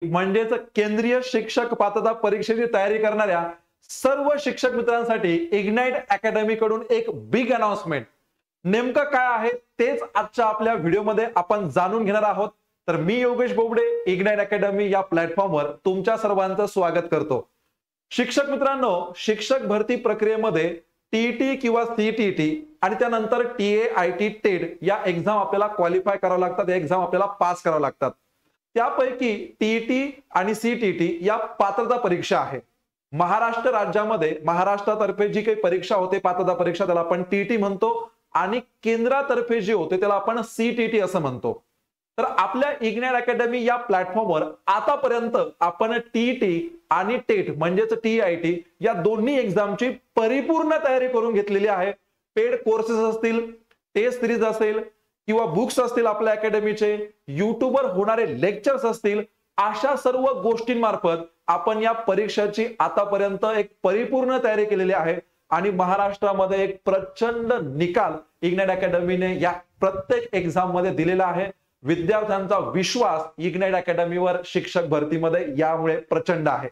म्हणजेच केंद्रीय शिक्षक पात्रता परीक्षेची तयारी करणाऱ्या सर्व शिक्षक मित्रांसाठी इग्नाइट अकॅडमी कडून एक बिग अनाउन्समेंट. नेमकं काय आहे तेच आजच्या आपल्या व्हिडिओमध्ये आपण जाणून घेणार आहोत. तर मी योगेश बोबडे इग्नाइट अकॅडमी या प्लॅटफॉर्मवर तुमच्या सर्वांचं स्वागत करतो. शिक्षक मित्रांनो, शिक्षक भरती प्रक्रियेमध्ये टीईटी किंवा सीटीईटी आणि त्यानंतर टीए-आयटी टेट या एक्झाम आपल्याला क्वालिफाय करावं लागतात, या एक्झाम आपल्याला पास करावं लागतात. त्यापैकी टीईटी आणि सीटीईटी या पात्रता परीक्षा आहे. महाराष्ट्र राज्यामध्ये महाराष्ट्रातर्फे जी काही परीक्षा होते पात्रता परीक्षा त्याला आपण टीईटी म्हणतो आणि केंद्रातर्फे जी होते त्याला आपण सीटीईटी असं म्हणतो. तर आपल्या इग्नाइट अकॅडमी या प्लॅटफॉर्मवर आतापर्यंत आपण टीईटी आणि टेट म्हणजेच टीआयटी या दोन्ही एक्झामची परिपूर्ण तयारी करून घेतलेली आहे. पेड कोर्सेस असतील, टेस्ट सिरीज असेल किंवा बुक्स असतील आपल्या अकॅडमीचे, युट्यूबवर होणारे लेक्चर्स असतील, अशा सर्व गोष्टींमार्फत आपण या परीक्षेची आतापर्यंत एक परिपूर्ण तयारी केलेली आहे आणि महाराष्ट्रामध्ये एक प्रचंड निकाल इग्नाइट अकॅडमीने या प्रत्येक एक्झाम मध्ये दिलेला आहे. विद्यार्थ्यांचा विश्वास इग्नाइट अकॅडमीवर शिक्षक भरतीमध्ये यामुळे प्रचंड आहे.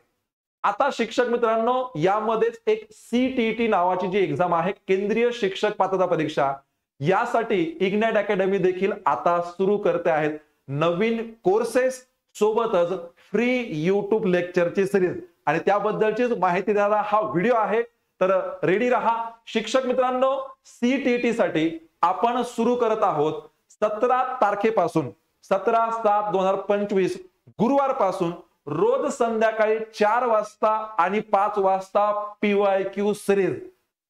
आता शिक्षक मित्रांनो, यामध्येच एक सीटीईटी नावाची जी एक्झाम आहे, केंद्रीय शिक्षक पात्रता परीक्षा, यासाठी इग्नाइट अकॅडमी देखील आता सुरू करते आहेत नवीन कोर्सेस सोबतच फ्री युट्यूब लेक्चरची सिरीज. आणि त्याबद्दलची माहिती देणारा हा व्हिडिओ आहे. तर रेडी रहा शिक्षक मित्रांनो. सीटीईटी साठी आपण सुरू करत आहोत 17 तारखेपासून 17/7/2025 गुरुवार पासून रोज संध्याकाळी 4 वाजता आणि 5 वाजता पीवायक्यू सिरीज.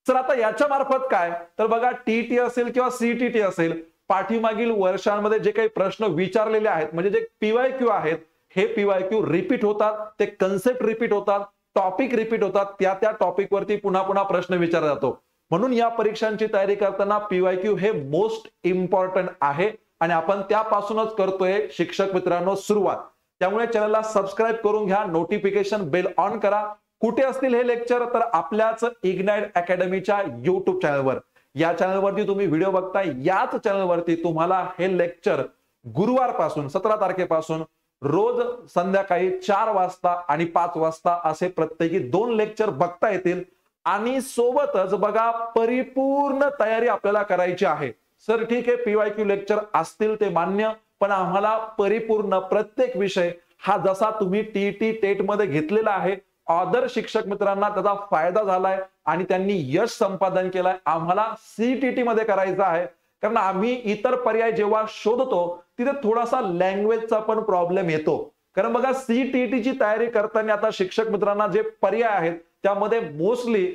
तर आता याच्या मार्फत काय, तर बघा, टीईटी असेल किंवा सीटीईटी असेल, पाठीमागील वर्षांमध्ये जे काही प्रश्न विचारलेले आहेत म्हणजे जे पीवायक्यू आहेत, हे पीवायक्यू रिपीट होतात, ते कन्सेप्ट रिपीट होतात, टॉपिक रिपीट होतात, त्या टॉपिक वरती पुन्हा पुन्हा प्रश्न विचारला जातो. म्हणून या परीक्षांची तयारी करताना पीवायक्यू हे मोस्ट इम्पॉर्टंट आहे आणि आपण त्यापासूनच करतोय शिक्षक मित्रांनो सुरुवात. त्यामुळे चॅनलला सबस्क्राईब करून घ्या, नोटिफिकेशन बेल ऑन करा. कुठे असतील हे लेक्चर, तर आपल्याच इग्नाइट अकॅडमीच्या युट्यूब चॅनलवर. या चॅनलवरती तुम्ही व्हिडिओ बघताय, याच चॅनलवरती तुम्हाला हे लेक्चर गुरुवार पासून 17 तारखेपासून रोज संध्याकाळी 4 वाजता आणि 5 वाजता असे प्रत्येकी 2 लेक्चर बघता येतील. आणि सोबतच बघा, परिपूर्ण तयारी आपल्याला करायची आहे. सर ठीक आहे, पीवायक्यू लेक्चर असतील ते मान्य, पण आम्हाला परिपूर्ण प्रत्येक विषय हा जसा तुम्ही टीईटी टेट मध्ये घेतलेला आहे, ऑदर शिक्षक मित्रांना त्याचा फायदा झालाय आणि त्यांनी यश संपादन केलंय, आम्हाला सीटीईटी मध्ये करायचं आहे. कारण आम्ही इतर पर्याय जेव्हा शोधतो तिथे थोडासा लँग्वेजचा पण प्रॉब्लेम येतो. कारण बघा, सीटीईटीची तयारी करताना आता शिक्षक मित्रांना जे पर्याय आहेत त्यामध्ये मोस्टली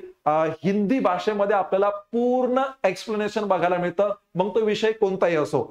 हिंदी भाषेमध्ये आपल्याला पूर्ण एक्सप्लेनेशन बघायला मिळतं, मग तो विषय कोणताही असो.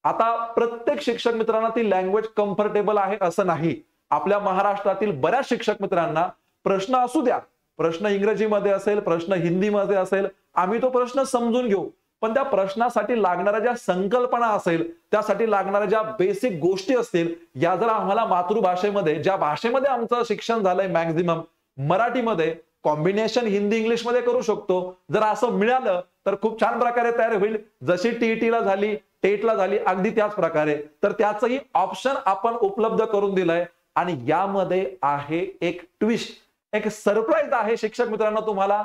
आता प्रत्येक शिक्षक मित्रांना ती लँग्वेज कम्फर्टेबल आहे असं नाही. आपल्या महाराष्ट्रातील बऱ्याच शिक्षक मित्रांना प्रश्न असू द्या, प्रश्न इंग्रजीमध्ये असेल, प्रश्न हिंदीमध्ये असेल, आम्ही तो प्रश्न समजून घेऊ, पण त्या प्रश्नासाठी लागणाऱ्या ज्या संकल्पना असेल, त्यासाठी लागणाऱ्या ज्या बेसिक गोष्टी असतील, या जर आम्हाला मातृभाषेमध्ये, ज्या भाषेमध्ये आमचं शिक्षण झालंय मॅक्झिमम, मराठीमध्ये, कॉम्बिनेशन हिंदी इंग्लिश मध्ये करू शकतो, जर असं मिळालं तर खूप छान प्रकारे तयारी होईल. जशी टीईटीला झाली, टेटला झाली, अगदी त्याच प्रकारे. तर त्याचंही ऑप्शन आपण उपलब्ध करून दिलंय. आणि यामध्ये आहे एक ट्विस्ट, एक सरप्राईज आहे शिक्षक मित्रांनो तुम्हाला.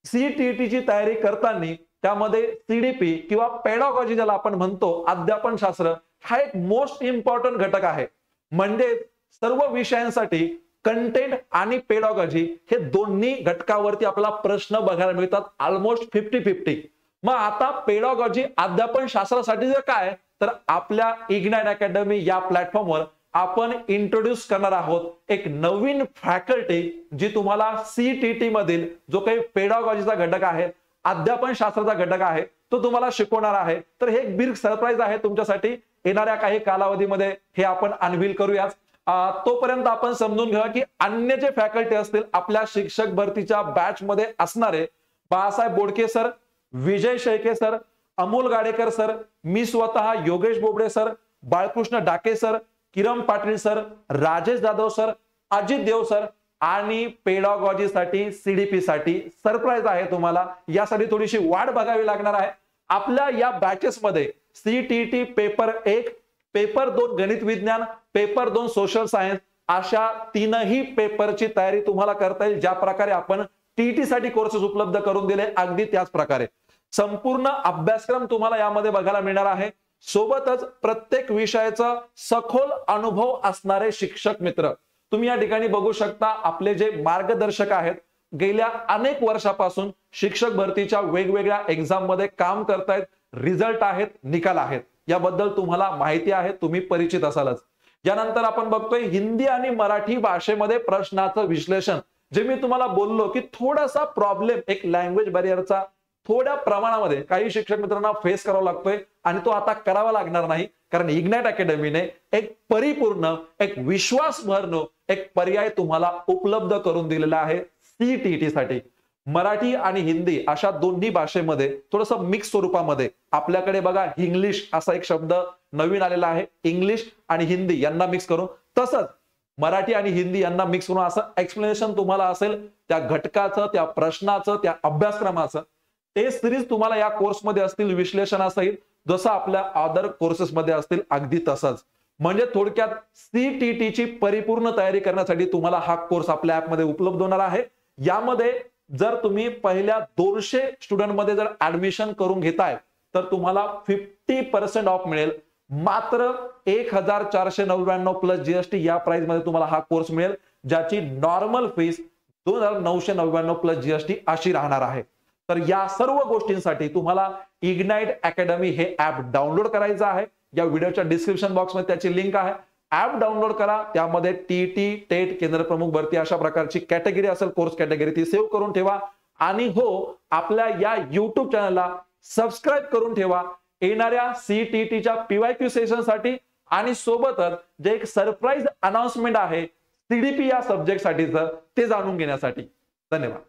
सीटीईटीची तयारी करताना त्यामध्ये सीडीपी किंवा पेडागॉजी ज्याला आपण म्हणतो, अध्यापन शास्त्र, हा एक मोस्ट इम्पॉर्टंट घटक आहे. म्हणजे सर्व विषयांसाठी कंटेंट आणि पेडागॉजी हे दोन्ही घटकावरती आपल्याला प्रश्न बघायला मिळतात, ऑलमोस्ट 50-50. मग आता पेडागॉजी अध्यापन शास्त्रासाठी जर काय, तर आपल्या इग्नाइट अकॅडमी या प्लॅटफॉर्मवर आपण इंट्रोड्यूस करणार आहोत एक नवीन फॅकल्टी, जी तुम्हाला सीटीईटी मधील जो काही पेडागॉजीचा घटक आहे, अध्यापन शास्त्राचा घटक आहे, तो तुम्हाला शिकवणार आहे. तर हे एक बिग सरप्राईज आहे तुमच्यासाठी. येणाऱ्या काही कालावधीमध्ये हे आपण अनवील करूयाच. तोपर्यंत आपण समजून घ्या की अन्य जे फॅकल्टी असतील आपल्या शिक्षक भरतीच्या बॅच मध्ये असणारे बाळासाहेब बोडके सर, विजय शेळके सर, अमोल गाडेकर सर, मी स्वतः योगेश बोबडे सर, बाळकृष्ण डाके sir, Kiran Patil sir, Rajesh Jadhav sir, Ajit देव सर आणि पेडागॉजी साठी सीडीपी साठी सरप्राईज आहे तुम्हाला. यासाठी थोडीशी वाट बघावी लागणार आहे. आपल्या या बॅचेस मध्ये सीटीईटी पेपर 1, पेपर 2 गणित विज्ञान, पेपर 2 सोशल सायन्स अशा तीनही पेपरची तयारी तुम्हाला करता येईल. ज्या प्रकारे आपण टीईटी साठी कोर्सेस उपलब्ध करून दिले अगदी त्याच प्रकारे संपूर्ण अभ्यासक्रम तुम्हाला यामध्ये बघायला मिळणार आहे. सोबतच प्रत्येक विषयाचा सखोल अनुभव असणारे शिक्षक मित्र तुम्ही या ठिकाणी बघू शकता. आपले जे मार्गदर्शक आहेत गेल्या अनेक वर्षापासून शिक्षक भरतीच्या वेगवेगळ्या एक्झाम मध्ये काम करतायत. रिझल्ट आहेत, निकाल आहेत, याबद्दल तुम्हाला माहिती आहे, तुम्ही परिचित असालच. यानंतर आपण बघतोय हिंदी आणि मराठी भाषेमध्ये प्रश्नाचं विश्लेषण. जे मी तुम्हाला बोललो की थोडासा प्रॉब्लेम एक लँग्वेज बॅरियरचा थोड्या प्रमाणामध्ये काही शिक्षक मित्रांना फेस करावा लागतोय आणि तो आता करावा लागणार नाही, कारण इग्नाइट अकॅडमीने एक परिपूर्ण एक विश्वासभरनो एक पर्याय तुम्हाला उपलब्ध करून दिलेला आहे. सीटीईटी साठी मराठी आणि हिंदी अशा दोन्ही भाषेमध्ये थोडंसं मिक्स स्वरूपामध्ये आपल्याकडे बघा इंग्लिश असा एक शब्द नवीन आलेला आहे. इंग्लिश आणि हिंदी यांना मिक्स करून, तसंच मराठी आणि हिंदी यांना मिक्स करून असं एक्सप्लेनेशन तुम्हाला असेल त्या घटकाचं, त्या प्रश्नाचं, त्या अभ्यासक्रमाचं. ते सिरीज तुम्हाला या कोर्समध्ये असतील, विश्लेषणासहित जसं आपल्या अदर कोर्सेसमध्ये असतील अगदी तसंच. म्हणजे थोडक्यात सीटीईटीची परिपूर्ण तयारी करण्यासाठी तुम्हाला हा कोर्स आपल्या ऍपमध्ये उपलब्ध होणार आहे. यामध्ये जर तुम्ही पहिल्या 200 स्टुडंट मध्ये जर ऍडमिशन करून घेताय तर तुम्हाला 50% ऑफ मिळेल. मात्र 1499 प्लस जीएसटी या प्राइस मध्ये तुम्हाला हा कोर्स मिळेल, ज्याची नॉर्मल फीस 2999 प्लस जीएसटी अशी राहणार आहे. तर या सर्व गोष्टींसाठी तुम्हाला इग्नाइट अकॅडमी हे ऍप डाउनलोड करायचं आहे. या व्हिडिओच्या डिस्क्रिप्शन बॉक्समध्ये त्याची लिंक आहे. ऍप डाउनलोड करा. त्यामध्ये टीटी, टेट, केंद्र प्रमुख भरती अशा प्रकारची कॅटेगरी असेल, कोर्स कॅटेगरी, ती सेव्ह करून ठेवा. आणि हो, आपल्या या युट्यूब चॅनलला सबस्क्राईब करून ठेवा येणाऱ्या सीटीईटीच्या पीवायक्यू सेशन साठी. आणि सोबतच जे एक सरप्राईज अनाउन्समेंट आहे सीडीपी या सब्जेक्ट साठीचं, ते जाणून घेण्यासाठी. धन्यवाद.